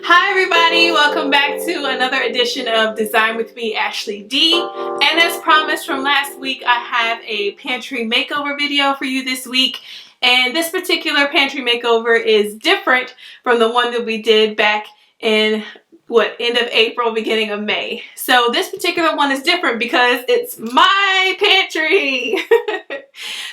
Hi everybody, welcome back to another edition of Design with me, Ashley D. And as promised from last week, I have a pantry makeover video for you this week. And this particular pantry makeover is different from the one that we did back in end of April, beginning of May. So this particular one is different because it's my pantry.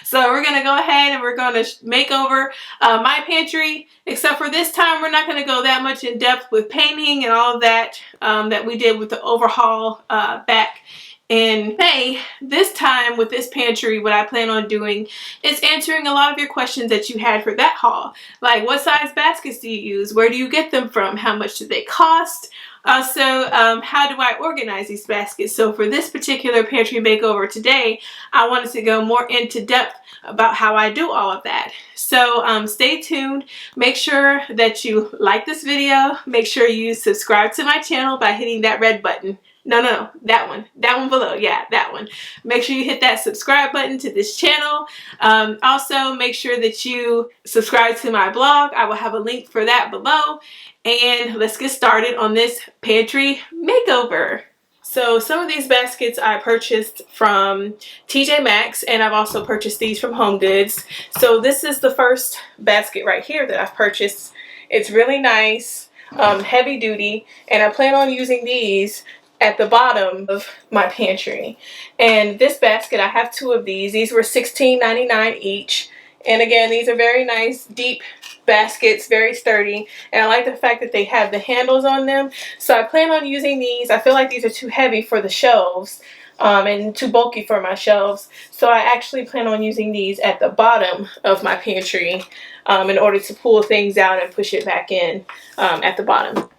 So we're going to go ahead and we're going to make over my pantry, except for this time we're not going to go that much in depth with painting and all of that that we did with the overhaul back in May. This time with this pantry, what I plan on doing is answering a lot of your questions that you had for that haul. Like, what size baskets do you use? Where do you get them from? How much do they cost? Also, how do I organize these baskets? So for this particular pantry makeover today, I wanted to go more into depth about how I do all of that. So stay tuned. Make sure that you like this video. Make sure you subscribe to my channel by hitting that red button. No, that one below. Yeah, that one. Make sure you hit that subscribe button to this channel. Also, make sure that you subscribe to my blog. I will have a link for that below. And let's get started on this pantry makeover. So some of these baskets I purchased from TJMAXX, and I've also purchased these from HOMEGOODS. So this is the first basket right here that I've purchased. It's really nice, heavy duty, and I plan on using these at the bottom of my pantry. And this basket, I have two of these. These were $16.99 each. And again, these are very nice, deep baskets, very sturdy. And I like the fact that they have the handles on them. So I plan on using these. I feel like these are too heavy for the shelves and too bulky for my shelves. So I actually plan on using these at the bottom of my pantry in order to pull things out and push it back in at the bottom.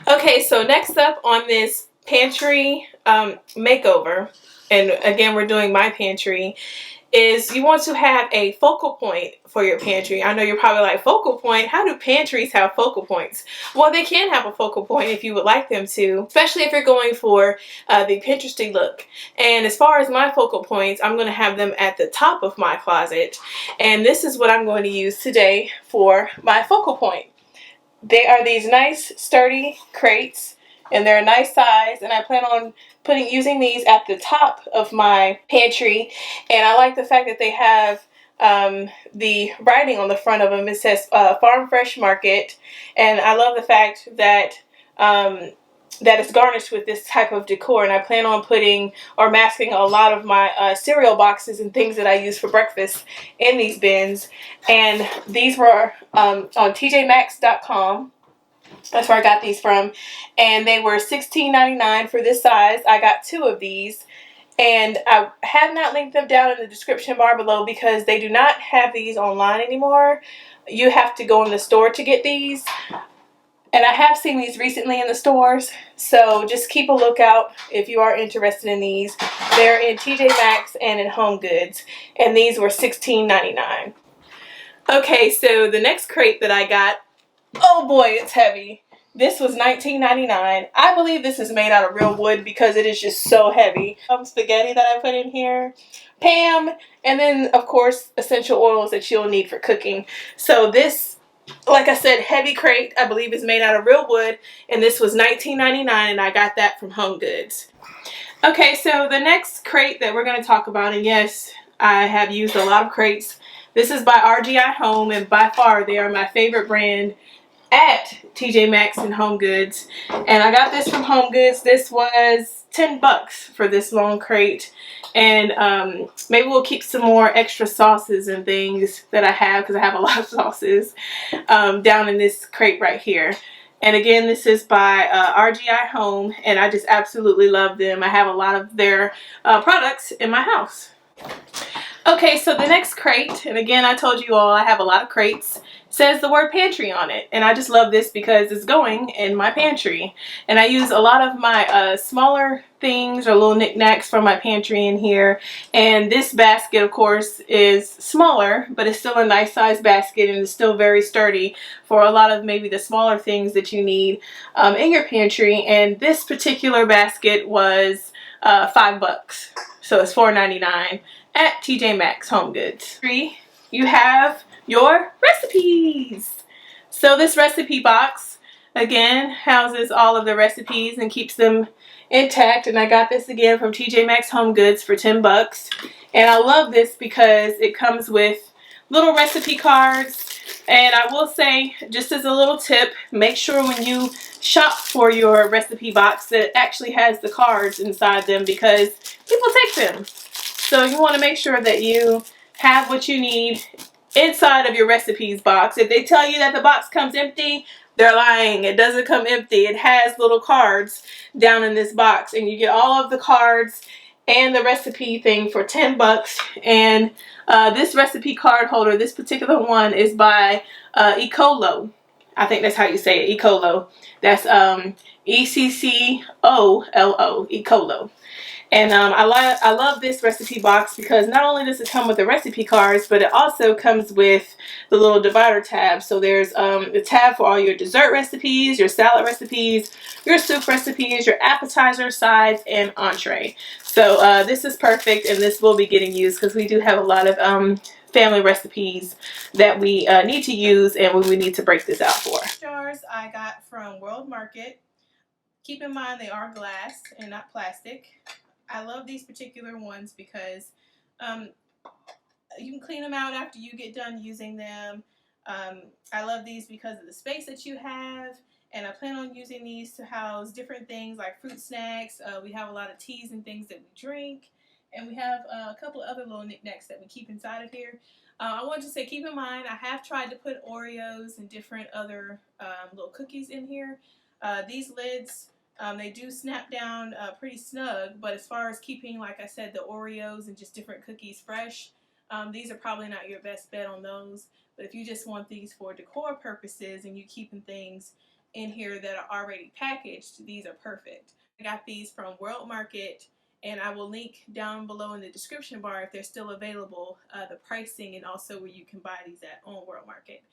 Okay, so next up on this pantry makeover, and again we're doing my pantry, is you want to have a focal point for your pantry. I know you're probably like, focal point? How do pantries have focal points? Well, they can have a focal point if you would like them to, especially if you're going for the Pinteresty look. And as far as my focal points, I'm going to have them at the top of my closet. And this is what I'm going to use today for my focal point. They are these nice sturdy crates, and they're a nice size, and I plan on using these at the top of my pantry. And I like the fact that they have the writing on the front of them. It says Farm Fresh Market, and I love the fact that that it's garnished with this type of decor. And I plan on putting or masking a lot of my cereal boxes and things that I use for breakfast in these bins. And these were on TJMAXX.com. That's where I got these from, and they were $16.99 for this size. I got two of these, and I have not linked them down in the description bar below because they do not have these online anymore. You have to go in the store to get these, and I have seen these recently in the stores, so just keep a lookout if you are interested in these. They're in TJMAXX and in HOMEGOODS, and these were $16.99. Okay, so the next crate that I got, oh boy, it's heavy. This was $19.99. I believe this is made out of real wood because it is just so heavy. Spaghetti that I put in here, Pam, and then of course essential oils that you'll need for cooking. So this, like I said, heavy crate, I believe is made out of real wood, and this was $19.99, and I got that from HOMEGOODS. Okay, so the next crate that we're going to talk about, and yes, I have used a lot of crates. This is by RGI Home, and by far they are my favorite brand at TJMAXX and HOMEGOODS. And I got this from HOMEGOODS. This was $10 for this long crate. And maybe we'll keep some more extra sauces and things that I have, because I have a lot of sauces down in this crate right here. And again, this is by RGI Home, and I just absolutely love them. I have a lot of their products in my house. Okay, so the next crate, and again, I told you all I have a lot of crates, says the word pantry on it. And I just love this because it's going in my pantry. And I use a lot of my smaller things or little knickknacks from my pantry in here. And this basket, of course, is smaller, but it's still a nice size basket, and it's still very sturdy for a lot of maybe the smaller things that you need in your pantry. And this particular basket was $5. So it's $4.99 at TJMAXX HOMEGOODS. 3, you have your recipes. So this recipe box again, houses all of the recipes and keeps them intact. And I got this again from TJMAXX Home Goods for 10 bucks. And I love this because it comes with little recipe cards. And I will say, just as a little tip, make sure when you shop for your recipe box that it actually has the cards inside them, because people take them. So you want to make sure that you have what you need inside of your recipes box. If they tell you that the box comes empty, they're lying. It doesn't come empty. It has little cards down in this box, and you get all of the cards and the recipe thing for 10 bucks. And this recipe card holder, this particular one, is by Ecolo. I think that's how you say it, Ecolo. That's E-C-C-O-L-O, Ecolo. And I love this recipe box because not only does it come with the recipe cards, but it also comes with the little divider tab. So there's the tab for all your dessert recipes, your salad recipes, your soup recipes, your appetizer, sides, and entree. So this is perfect, and this will be getting used because we do have a lot of family recipes that we need to use, and we need to break this out for. Jars I got from World Market. Keep in mind they are glass and not plastic. I love these particular ones because you can clean them out after you get done using them. I love these because of the space that you have, and I plan on using these to house different things like fruit snacks. We have a lot of teas and things that we drink, and we have a couple of other little knickknacks that we keep inside of here. I wanted to say, keep in mind, I have tried to put Oreos and different other little cookies in here. These lids, they do snap down pretty snug, but as far as keeping, like I said, the Oreos and just different cookies fresh, these are probably not your best bet on those. But if you just want these for decor purposes and you're keeping things in here that are already packaged, these are perfect. I got these from World Market, and I will link down below in the description bar, if they're still available, the pricing and also where you can buy these at on World Market.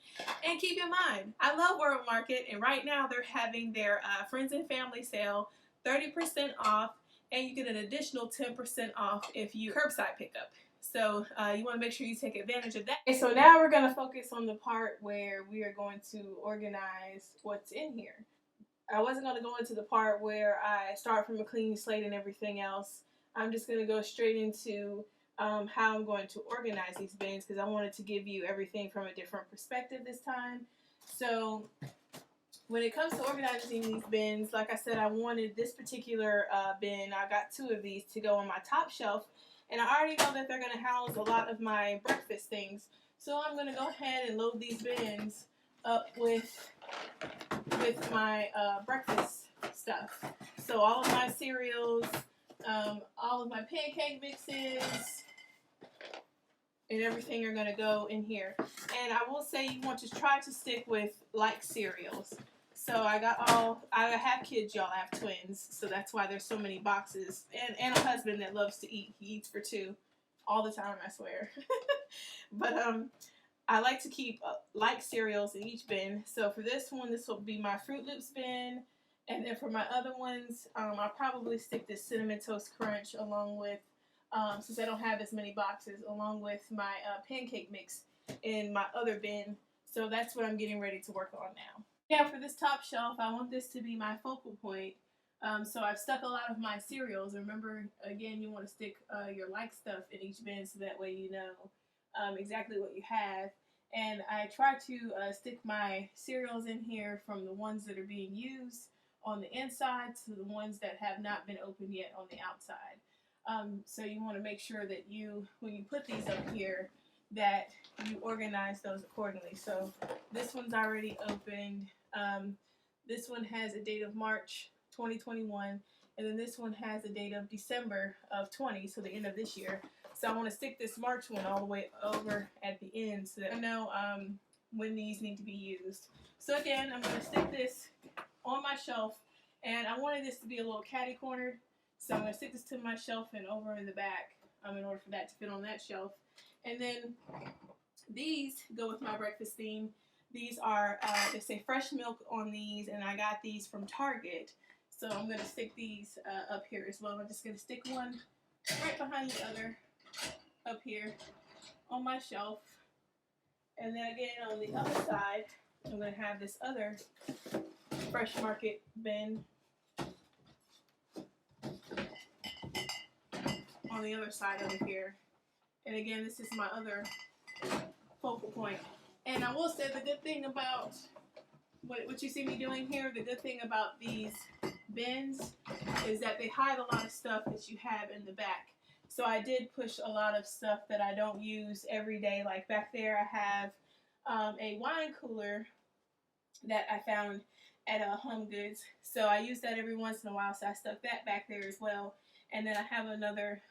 And keep in mind, I love World Market, and right now they're having their Friends and Family sale, 30% off, and you get an additional 10% off if you curbside pickup. So you want to make sure you take advantage of that. And so now we're going to focus on the part where we are going to organize what's in here. I wasn't going to go into the part where I start from a clean slate and everything else. I'm just going to go straight into how I'm going to organize these bins, because I wanted to give you everything from a different perspective this time. So when it comes to organizing these bins, like I said, I wanted this particular bin. I got 2 of these to go on my top shelf, and I already know that they're going to house a lot of my breakfast things. So I'm going to go ahead and load these bins up with my breakfast stuff. So all of my cereals, all of my pancake mixes, and everything are going to go in here. And I will say you want to try to stick with like cereals. So I have kids, y'all. I have twins, so that's why there's so many boxes. And a husband that loves to eat. He eats for 2 all the time, I swear. But I like to keep like cereals in each bin. So for this one, this will be my Fruit Loops bin. And then for my other ones, I'll probably stick this Cinnamon Toast Crunch along with, since I don't have as many boxes, along with my pancake mix in my other bin. So that's what I'm getting ready to work on now. Yeah, for this top shelf, I want this to be my focal point. So I've stuck a lot of my cereals. Remember, again, you want to stick your like stuff in each bin so that way you know exactly what you have. And I try to stick my cereals in here from the ones that are being used on the inside to the ones that have not been opened yet on the outside. So you want to make sure that when you put these up here, that you organize those accordingly. So this one's already opened. This one has a date of March 2021, and then this one has a date of December of 20, so the end of this year. So I want to stick this March one all the way over at the end so that I know when these need to be used. So again, I'm going to stick this on my shelf, and I wanted this to be a little catty cornered, so I'm going to stick this to my shelf and over in the back in order for that to fit on that shelf. And then these go with my breakfast theme. These are, they say fresh milk on these, and I got these from Target. So I'm going to stick these up here as well. I'm just going to stick one right behind the other up here on my shelf. And then again on the other side, I'm going to have this other Fresh Market bin on the other side of it here. And again, this is my other focal point. And I will say the good thing about what you see me doing here, the good thing about these bins is that they hide a lot of stuff that you have in the back. So I did push a lot of stuff that I don't use every day. Like back there I have a wine cooler that I found at HOMEGOODS. So I use that every once in a while, so I stuck that back there as well. And then I have another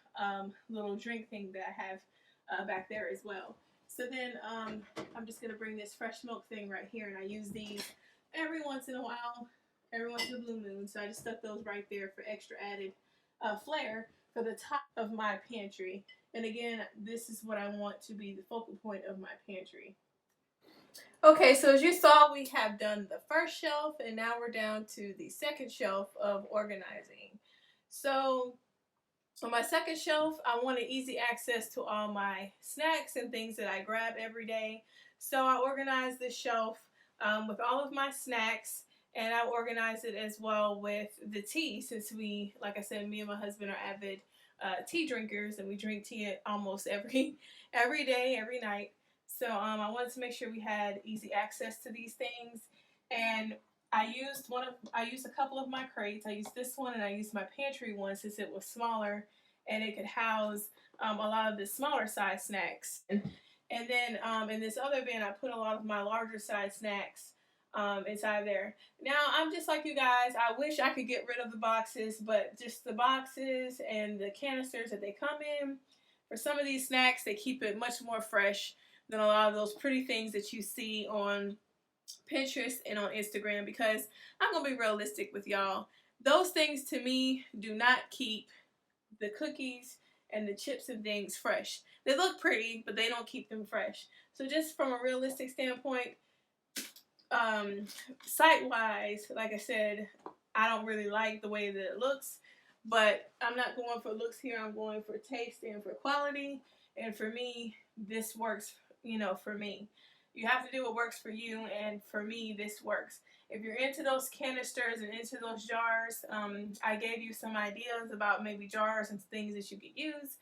little drink thing that I have back there as well. So then I'm just going to bring this fresh milk thing right here, and I use these every once in a while, every once in a blue moon. So I just stuck those right there for extra added flair for the top of my pantry. And again, this is what I want to be the focal point of my pantry. Okay, so as you saw, we have done the first shelf, and now we're down to the second shelf of organizing. So on my second shelf, I wanted easy access to all my snacks and things that I grab every day. So I organized this shelf with all of my snacks, and I organized it as well with the tea, since we, like I said, me and my husband are avid tea drinkers, and we drink tea almost every day, every night. So I wanted to make sure we had easy access to these things, and I used a couple of my crates. I used this one, and I used my pantry one since it was smaller and it could house a lot of the smaller size snacks. And then in this other bin, I put a lot of my larger size snacks inside there. Now, I'm just like you guys. I wish I could get rid of the boxes, but just the boxes and the canisters that they come in, for some of these snacks, they keep it much more fresh than a lot of those pretty things that you see on Pinterest and on Instagram, because I'm going to be realistic with y'all. Those things to me do not keep the cookies and the chips and things fresh. They look pretty, but they don't keep them fresh. So just from a realistic standpoint, sight-wise, like I said, I don't really like the way that it looks, but I'm not going for looks here. I'm going for taste and for quality. And for me, this works, for me. You have to do what works for you, and for me, this works. If you're into those canisters and into those jars, I gave you some ideas about maybe jars and things that you could use,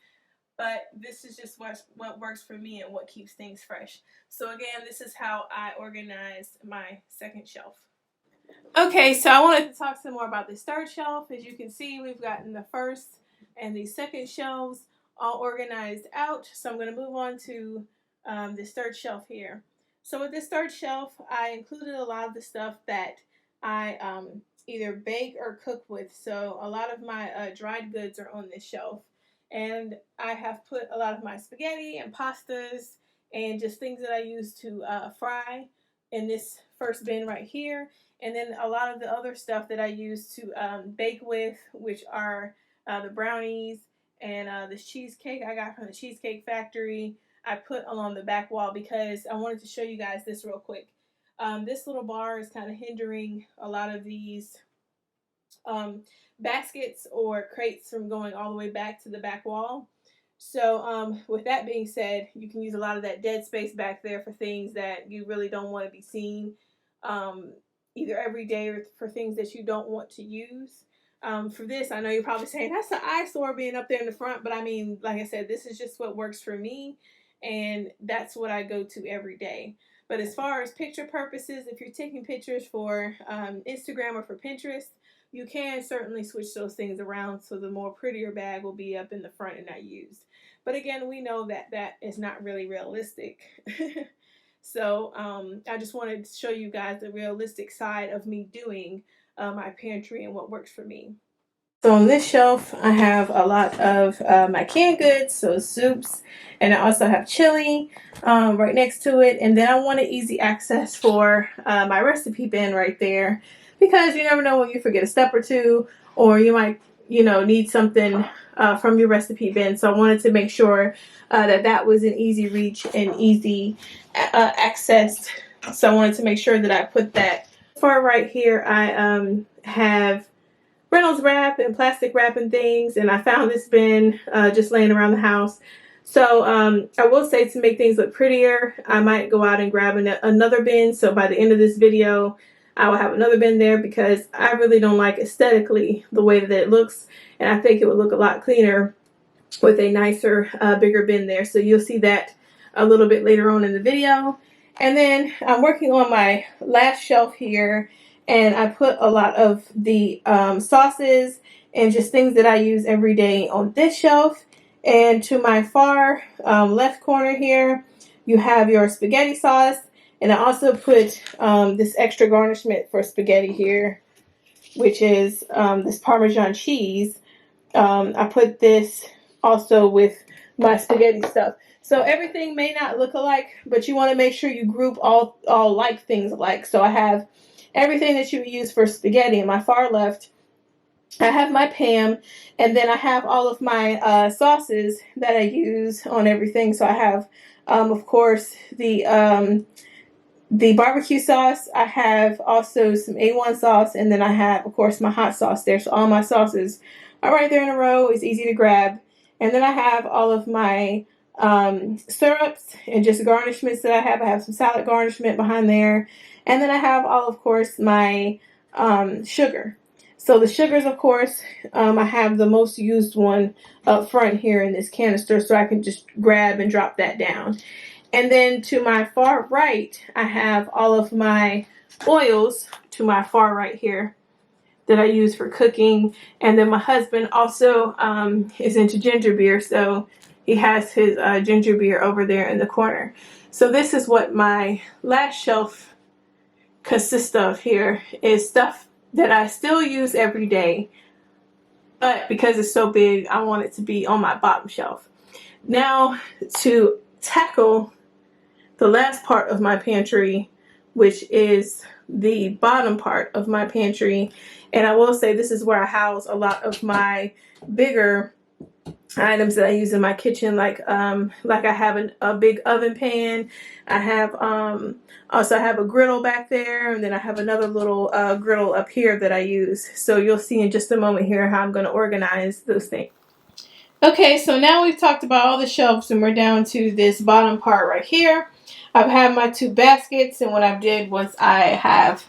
but this is just what works for me and what keeps things fresh. So again, this is how I organized my second shelf. Okay, so I wanted to talk some more about this third shelf. As you can see, we've gotten the first and the second shelves all organized out. So I'm going to move on to this third shelf here. So with this third shelf, I included a lot of the stuff that I either bake or cook with. So a lot of my dried goods are on this shelf. And I have put a lot of my spaghetti and pastas and just things that I use to fry in this first bin right here. And then a lot of the other stuff that I use to bake with, which are the brownies and this cheesecake I got from the Cheesecake Factory, I put along the back wall because I wanted to show you guys this real quick. This little bar is kind of hindering a lot of these baskets or crates from going all the way back to the back wall. So with that being said, you can use a lot of that dead space back there for things that you really don't want to be seen either every day or for things that you don't want to use. For this, I know you're probably saying that's an eyesore being up there in the front, but I mean, like I said, this is just what works for me, and that's what I go to every day. But as far as picture purposes, if you're taking pictures for Instagram or for Pinterest, you can certainly switch those things around so the more prettier bag will be up in the front and not used. But again, we know that that is not really realistic. So I just wanted to show you guys the realistic side of me doing my pantry and what works for me. So on this shelf, I have a lot of my canned goods, so soups, and I also have chili right next to it. And then I wanted easy access for my recipe bin right there, because you never know when you forget a step or two, or you might, need something from your recipe bin. So I wanted to make sure that was in easy reach and easy access. So I wanted to make sure that I put that. For right here, I have Reynolds wrap and plastic wrap and things, and I found this bin just laying around the house. So I will say, to make things look prettier, I might go out and grab another bin. So by the end of this video, I will have another bin there because I really don't like aesthetically the way that it looks, and I think it would look a lot cleaner with a nicer, bigger bin there. So you'll see that a little bit later on in the video. And then I'm working on my last shelf here, and I put a lot of the sauces and just things that I use every day on this shelf. And to my far left corner here, you have your spaghetti sauce. And I also put this extra garnishment for spaghetti here, which is this Parmesan cheese. I put this also with my spaghetti stuff. So everything may not look alike, but you want to make sure you group all like things alike. So I have everything that you would use for spaghetti. In my far left, I have my Pam, and then I have all of my sauces that I use on everything. So I have, of course, the barbecue sauce. I have also some A1 sauce, and then I have, of course, my hot sauce there. So all my sauces are right there in a row. It's easy to grab. And then I have all of my syrups and just garnishments that I have. I have some salad garnishment behind there. And then I have all, of course, my sugar. So the sugars, of course, I have the most used one up front here in this canister, so I can just grab and drop that down. And then to my far right, I have all of my oils to my far right here that I use for cooking. And then my husband also is into ginger beer, so he has his ginger beer over there in the corner. So this is what my last shelf consists of here, is stuff that I still use every day, but because it's so big, I want it to be on my bottom shelf. Now to tackle the last part of my pantry, which is the bottom part of my pantry. And I will say this is where I house a lot of my bigger items that I use in my kitchen, like I have a big oven pan. I have also I have a griddle back there, and then I have another little griddle up here that I use. So you'll see in just a moment here how I'm going to organize those things. Okay, so now we've talked about all the shelves, and we're down to this bottom part right here. I've had my two baskets, and what I did was I have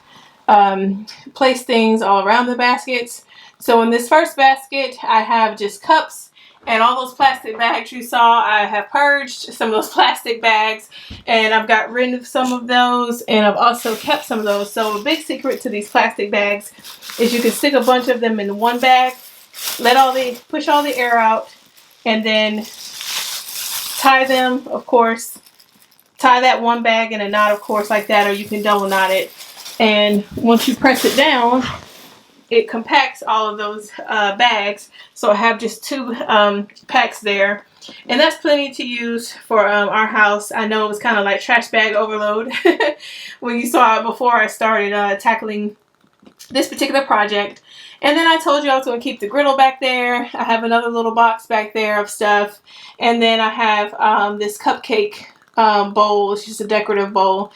placed things all around the baskets. So in this first basket, I have just cups, and all those plastic bags you saw, I have purged some of those plastic bags, and I've got rid of some of those, and I've also kept some of those. So a big secret to these plastic bags is you can stick a bunch of them in one bag, push all the air out, and then tie them, of course. Tie that one bag in a knot, of course, like that, or you can double knot it. And once you press it down, it compacts all of those bags. So I have just two packs there. And that's plenty to use for our house. I know it was kind of like trash bag overload when you saw it before I started tackling this particular project. And then I told you I was going to keep the griddle back there. I have another little box back there of stuff. And then I have this cupcake bowl. It's just a decorative bowl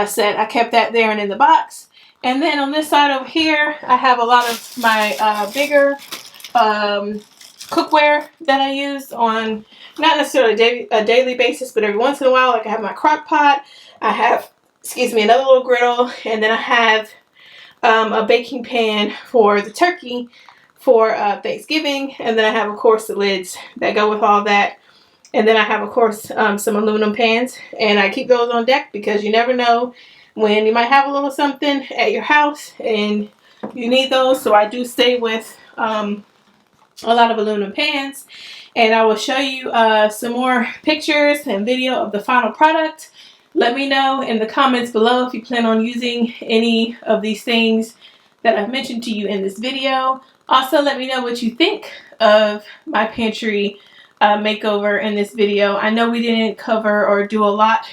set. I kept that there and in the box. And then on this side over here, I have a lot of my bigger cookware that I use on not necessarily a daily basis, but every once in a while. Like I have my crock pot. I have, another little griddle. And then I have a baking pan for the turkey for Thanksgiving. And then I have, of course, the lids that go with all that. And then I have, of course, some aluminum pans. And I keep those on deck because you never know when you might have a little something at your house and you need those. So I do stay with a lot of aluminum pans. And I will show you some more pictures and video of the final product. Let me know in the comments below if you plan on using any of these things that I've mentioned to you in this video. Also, let me know what you think of my pantry makeover in this video. I know we didn't cover or do a lot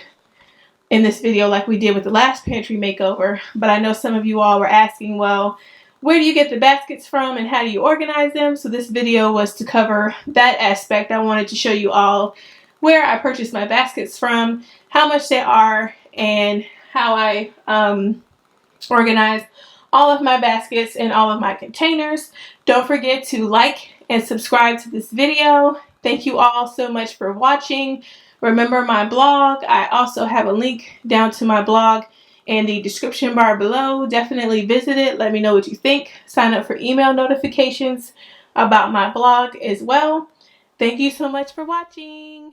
in this video like we did with the last pantry makeover, but I know some of you all were asking, well, where do you get the baskets from and how do you organize them? So this video was to cover that aspect. I wanted to show you all where I purchased my baskets from, how much they are, and how I organize all of my baskets and all of my containers. Don't forget to like and subscribe to this video. Thank you all so much for watching. Remember my blog. I also have a link down to my blog in the description bar below. Definitely visit it. Let me know what you think. Sign up for email notifications about my blog as well. Thank you so much for watching.